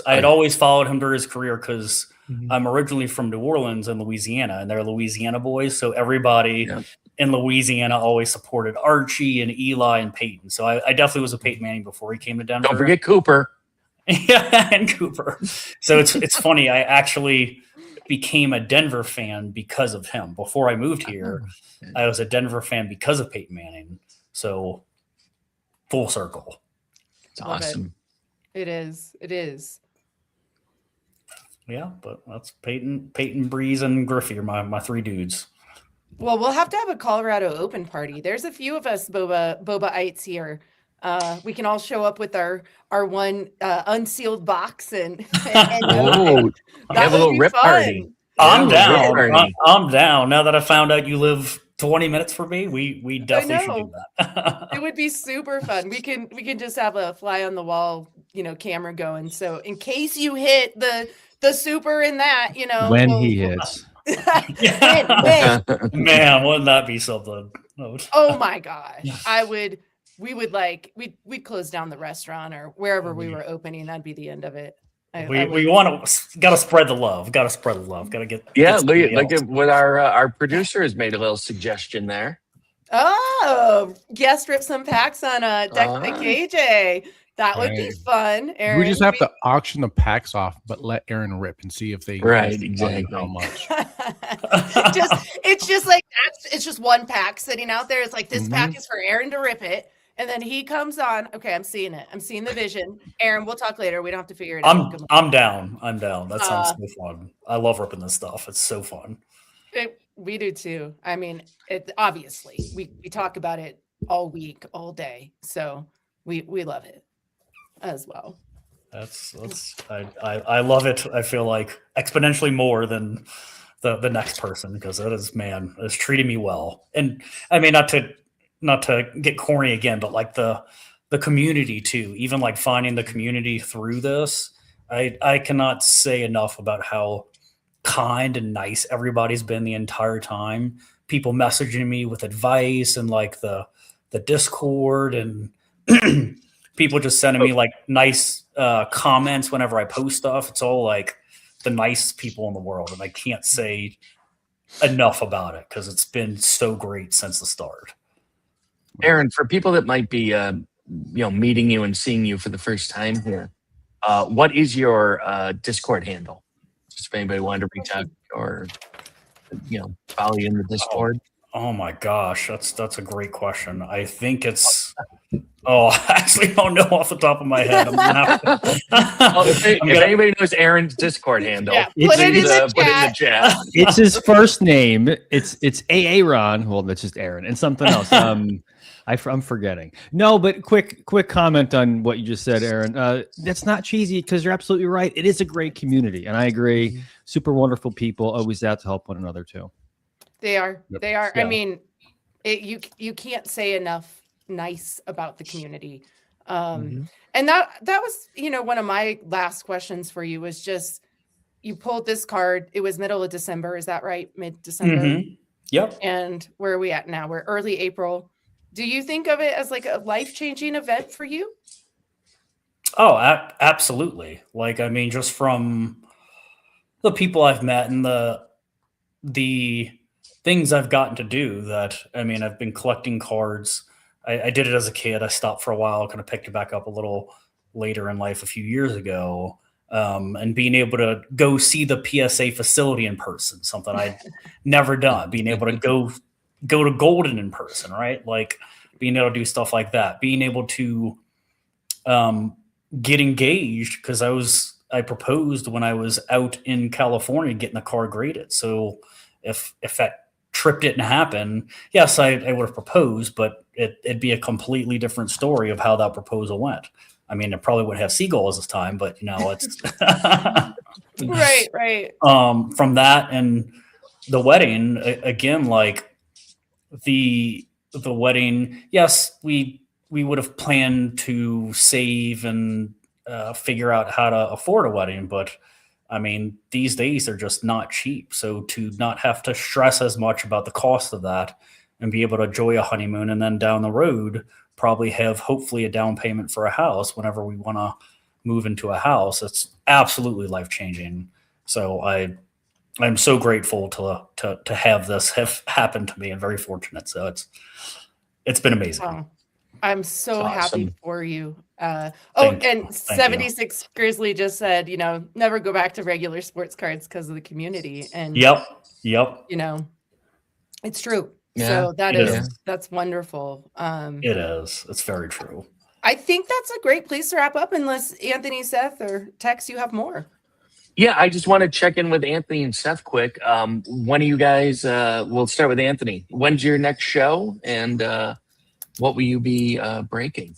had always followed him during his career because I'm originally from New Orleans and Louisiana, and they're Louisiana boys. So everybody in Louisiana always supported Archie and Eli and Peyton. So I definitely was a Peyton Manning before he came to Denver. Don't forget Cooper. Yeah, and Cooper. So it's funny. I actually became a Denver fan because of him. Before I moved here, I was a Denver fan because of Peyton Manning. So full circle. It's awesome. It is. It is. Yeah, but that's Peyton, Breeze, and Griffey are my three dudes. Well, we'll have to have a Colorado Open party. There's a few of us Boba-ites here. We can all show up with our one unsealed box and have a little rip party. I'm Yeah, down. I'm down. Now that I found out you live 20 minutes from me, we definitely should do that. It would be super fun. We can just have a fly on the wall, camera going. So in case you hit the super in that, When he hits. when. Man, wouldn't that be something? Oh my gosh. We'd close down the restaurant or wherever we were opening. That'd be the end of it. We want to gotta spread the love. Gotta get like what our producer has made a little suggestion there. Oh, guest rip some packs on Deck by KJ. That would be fun. Aaron, we just have to auction the packs off, but let Aaron rip and see if they exactly how much. it's just one pack sitting out there. It's like this pack is for Aaron to rip it. And then he comes on. Okay, I'm seeing it. I'm seeing the vision. Aaron, we'll talk later. We don't have to figure it out. I'm down. That sounds so fun. I love ripping this stuff. It's so fun. We do too. I mean, obviously we talk about it all week, all day. So we love it as well. I love it. I feel like exponentially more than the next person because it's treating me well. And I mean, not to get corny again, but like the community too, even like finding the community through this, I cannot say enough about how kind and nice everybody's been the entire time. People messaging me with advice and like the Discord and people just sending me like nice comments whenever I post stuff. It's all like the nice people in the world. And I can't say enough about it because it's been so great since the start. Aaron, for people that might be, meeting you and seeing you for the first time here, What is your Discord handle? Just if anybody wanted to reach out or follow you in the Discord. Oh my gosh, that's a great question. I think it's. Oh, I actually don't know off the top of my head. I'm gonna have to. If anybody knows Aaron's Discord handle, put it in the put it in the chat. It's his first name. It's Aaron. Well, that's just Aaron and something else. I'm forgetting. No, but quick comment on what you just said, Aaron. That's not cheesy because you're absolutely right. It is a great community, and I agree. Super wonderful people, always out to help one another too. They are. Yep. They are. Yeah. I mean, you can't say enough nice about the community. And that was, one of my last questions for you was just, you pulled this card. It was middle of December. Is that right? Mid-December. Mhm. Yep. And where are we at now? We're early April. Do you think of it as like a life-changing event for you? Oh, absolutely. Like, I mean, just from the people I've met and the things I've gotten to do that, I mean, I've been collecting cards. I did it as a kid. I stopped for a while, kind of picked it back up a little later in life a few years ago. And being able to go see the PSA facility in person, something I'd never done, being able to go to Golden in person, right? Like being able to do stuff like that, being able to get engaged because I proposed when I was out in California getting the car graded. So if that trip didn't happen, yes, I would have proposed, but it'd be a completely different story of how that proposal went. I mean, it probably wouldn't have seagulls this time, but it's right. From that and the wedding again, like the wedding, yes, we would have planned to save and figure out how to afford a wedding, but I mean, these days they're just not cheap. So to not have to stress as much about the cost of that and be able to enjoy a honeymoon and then down the road probably have hopefully a down payment for a house whenever we want to move into a house, it's absolutely life-changing. So I'm so grateful to have this have happened to me and very fortunate. So it's been amazing. Wow. I'm so Awesome. happy for you. Thank you. 76 Grizzly just said, never go back to regular sports cards because of the community. And Yep. it's true. Yeah, So that's wonderful. It is. It's very true. I think that's a great place to wrap up unless Anthony, Seth, or Tex, you have more. Yeah, I just want to check in with Anthony and Seth quick. One of you guys, we'll start with Anthony. When's your next show, and what will you be breaking?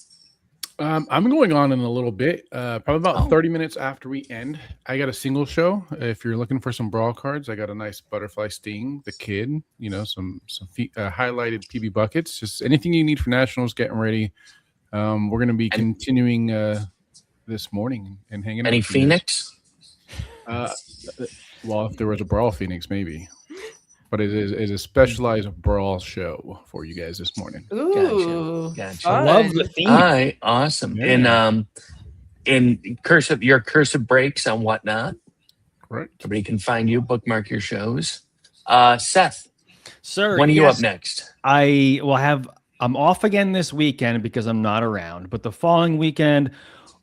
I'm going on in a little bit, probably about 30 minutes after we end. I got a single show. If you're looking for some brawl cards, I got a nice Butterfly Sting, the Kid, some highlighted PB buckets, just anything you need for Nationals, getting ready. We're going to be continuing this morning and hanging out. Any Phoenix? Well, if there was a Brawl Phoenix, maybe. But it is a specialized brawl show for you guys this morning. Ooh, Gotcha. I love the theme. All right, awesome. Yeah. In your cursive breaks and whatnot, Correct. everybody can find you, bookmark your shows. Seth, Sir, when are you yes, up next? I'm off again this weekend because I'm not around, but the following weekend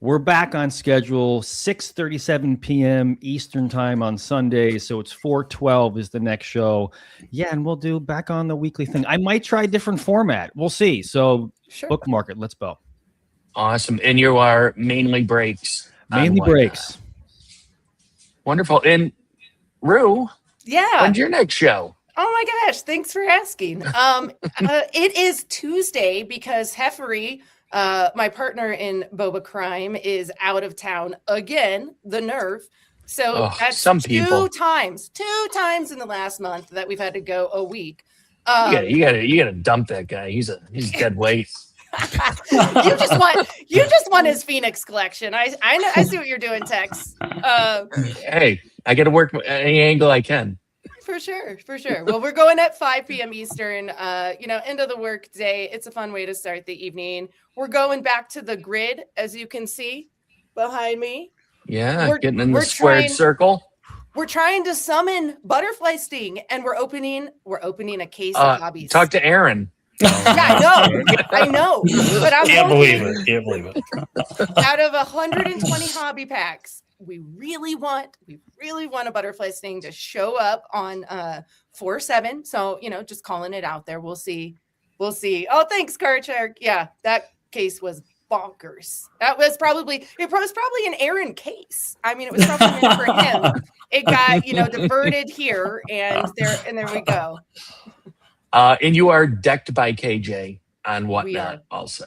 we're back on schedule, 6:37 p.m. Eastern time on Sunday. So it's 4:12 is the next show. Yeah, and we'll do back on the weekly thing. I might try a different format. We'll see. So sure. bookmark it. Let's go. Awesome. And you are mainly breaks. on Mainly whatnot. breaks. Wonderful. And Rue, Yeah. when's your next show? Oh my gosh, thanks for asking. It is Tuesday because Heffery, my partner in Boba Crime, is out of town again, the nerve. So that's some people. two times in the last month that we've had to go a week. You gotta dump that guy. He's dead weight. you just want his Phoenix collection. I see what you're doing, Tex. Hey, I gotta work any angle I can. For sure. Well, we're going at 5 p.m. Eastern, end of the work day. It's a fun way to start the evening. We're going back to the grid, as you can see behind me. Yeah, getting in the squared circle. We're trying to summon Butterfly Sting, and we're opening a case of hobbies. Talk to Aaron. I know, but I'm Can't believe hoping it. Can't believe it. out of 120 hobby packs, we really want a butterfly sting to show up on 4/7. So just calling it out there. We'll see. Oh, thanks, Card Shark. Yeah, that case was bonkers. It was probably an Aaron case. I mean, it was probably meant for him. It got diverted here, and there we go. And you are decked by KJ on whatnot also.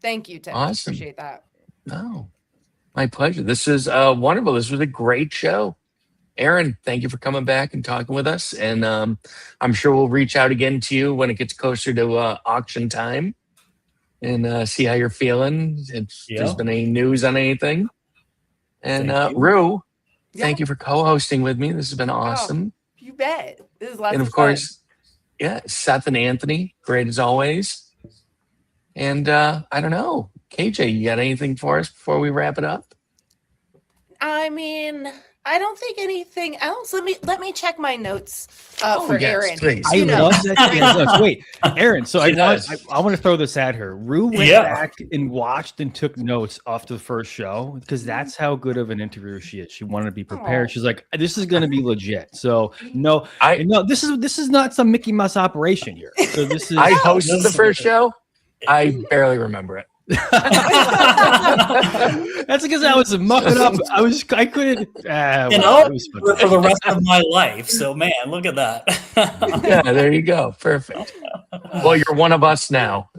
Thank you, Ted. Awesome. Appreciate that. No, my pleasure. This is wonderful. This was a great show. Aaron, thank you for coming back and talking with us. And I'm sure we'll reach out again to you when it gets closer to auction time and see how you're feeling. If there's been any news on anything. And Rue, thank you for co-hosting with me. This has been awesome. Oh, you bet. This is lots and of course, Seth and Anthony, great as always. And I don't know, KJ, you got anything for us before we wrap it up? I mean, I don't think anything else. Let me check my notes for Aaron. Please. I love that she has notes. Wait, Aaron. So I want to throw this at her. Rue went back and watched and took notes after the first show because that's how good of an interviewer she is. She wanted to be prepared. She's like, this is going to be legit. So no, this is not some Mickey Mouse operation here. So this is. I hosted the first show. I barely remember it. That's because I was mucking up. I couldn't. For the rest of my life. So man, look at that. Yeah, there you go. Perfect. Well, you're one of us now.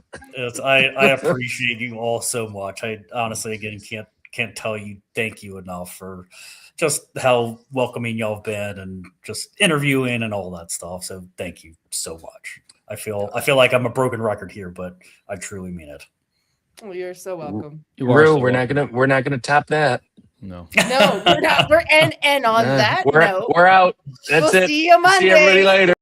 I appreciate you all so much. I honestly, again, can't tell you thank you enough for just how welcoming y'all have been and just interviewing and all that stuff. So thank you so much. I feel like I'm a broken record here, but I truly mean it. Well, you're so welcome. We're not gonna top that. No, we're not. We're on that note, we're out. That's we'll it. See you Monday. See everybody later.